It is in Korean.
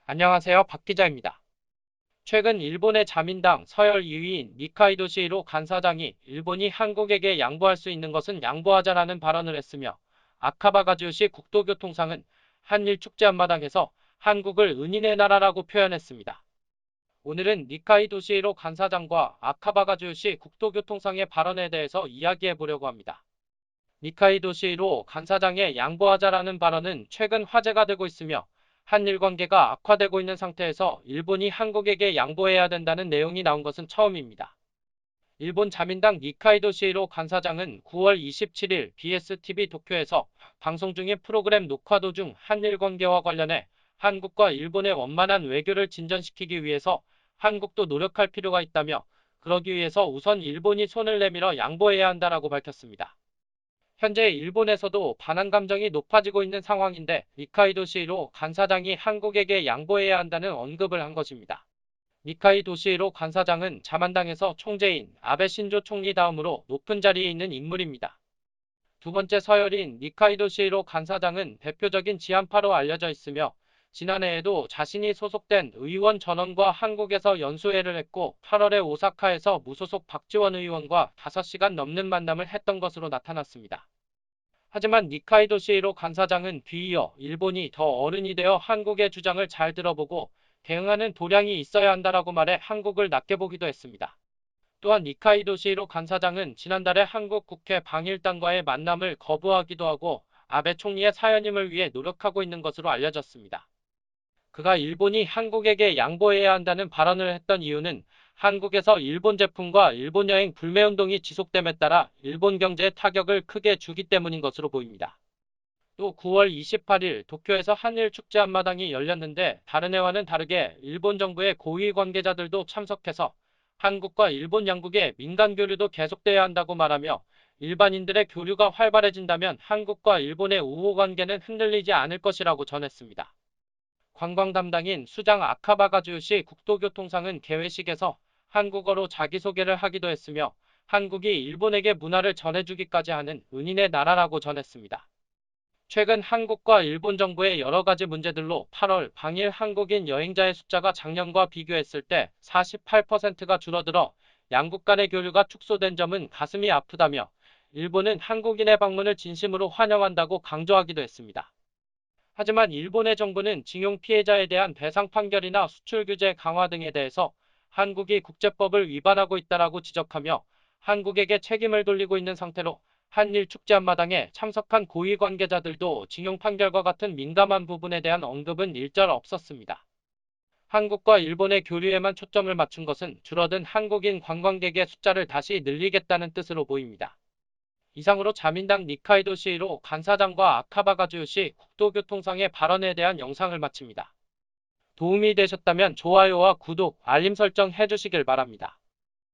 안녕하세요. 박 기자입니다. 최근 일본의 자민당 서열 2위인 니카이도 시히로 간사장이 일본이 한국에게 양보할 수 있는 것은 양보하자라는 발언을 했으며 아카바 가즈요시 국토교통상은 한일 축제 앞마당에서 한국을 은인의 나라라고 표현했습니다. 오늘은 니카이도 시히로 간사장과 아카바 가즈요시 국토교통상의 발언에 대해서 이야기해 보려고 합니다. 니카이도 시히로 간사장의 양보하자라는 발언은 최근 화제가 되고 있으며 한일 관계가 악화되고 있는 상태에서 일본이 한국에게 양보해야 된다는 내용이 나온 것은 처음입니다. 일본 자민당 니카이도 시히로 간사장은 9월 27일 BSTV 도쿄에서 방송 중인 프로그램 녹화 도중 한일 관계와 관련해 한국과 일본의 원만한 외교를 진전시키기 위해서 한국도 노력할 필요가 있다며 그러기 위해서 우선 일본이 손을 내밀어 양보해야 한다라고 밝혔습니다. 현재 일본에서도 반한 감정이 높아지고 있는 상황인데 니카이도 시히로 간사장이 한국에게 양보해야 한다는 언급을 한 것입니다. 니카이도 시히로 간사장은 자만당에서 총재인 아베 신조 총리 다음으로 높은 자리에 있는 인물입니다. 두 번째 서열인 니카이도 시히로 간사장은 대표적인 지한파로 알려져 있으며 지난해에도 자신이 소속된 의원 전원과 한국에서 연수회를 했고 8월에 오사카에서 무소속 박지원 의원과 5시간 넘는 만남을 했던 것으로 나타났습니다. 하지만 니카이도 시히로 간사장은 뒤이어 일본이 더 어른이 되어 한국의 주장을 잘 들어보고 대응하는 도량이 있어야 한다라고 말해 한국을 낮게 보기도 했습니다. 또한 니카이도 시히로 간사장은 지난달에 한국 국회 방일당과의 만남을 거부하기도 하고 아베 총리의 사연임을 위해 노력하고 있는 것으로 알려졌습니다. 그가 일본이 한국에게 양보해야 한다는 발언을 했던 이유는 한국에서 일본 제품과 일본 여행 불매운동이 지속됨에 따라 일본 경제에 타격을 크게 주기 때문인 것으로 보입니다. 또 9월 28일 도쿄에서 한일 축제 앞마당이 열렸는데 다른 해와는 다르게 일본 정부의 고위 관계자들도 참석해서 한국과 일본 양국의 민간 교류도 계속돼야 한다고 말하며 일반인들의 교류가 활발해진다면 한국과 일본의 우호 관계는 흔들리지 않을 것이라고 전했습니다. 관광 담당인 수장 아카바 가즈요시 국토교통상은 개회식에서 한국어로 자기소개를 하기도 했으며 한국이 일본에게 문화를 전해주기까지 하는 은인의 나라라고 전했습니다. 최근 한국과 일본 정부의 여러 가지 문제들로 8월 방일 한국인 여행자의 숫자가 작년과 비교했을 때 48%가 줄어들어 양국 간의 교류가 축소된 점은 가슴이 아프다며 일본은 한국인의 방문을 진심으로 환영한다고 강조하기도 했습니다. 하지만 일본의 정부는 징용 피해자에 대한 배상 판결이나 수출 규제 강화 등에 대해서 한국이 국제법을 위반하고 있다라고 지적하며 한국에게 책임을 돌리고 있는 상태로 한일 축제 앞마당에 참석한 고위 관계자들도 징용 판결과 같은 민감한 부분에 대한 언급은 일절 없었습니다. 한국과 일본의 교류에만 초점을 맞춘 것은 줄어든 한국인 관광객의 숫자를 다시 늘리겠다는 뜻으로 보입니다. 이상으로 자민당 니카이도 시히로 간사장과 아카바 가즈요시 국토교통상의 발언에 대한 영상을 마칩니다. 도움이 되셨다면 좋아요와 구독, 알림 설정 해주시길 바랍니다.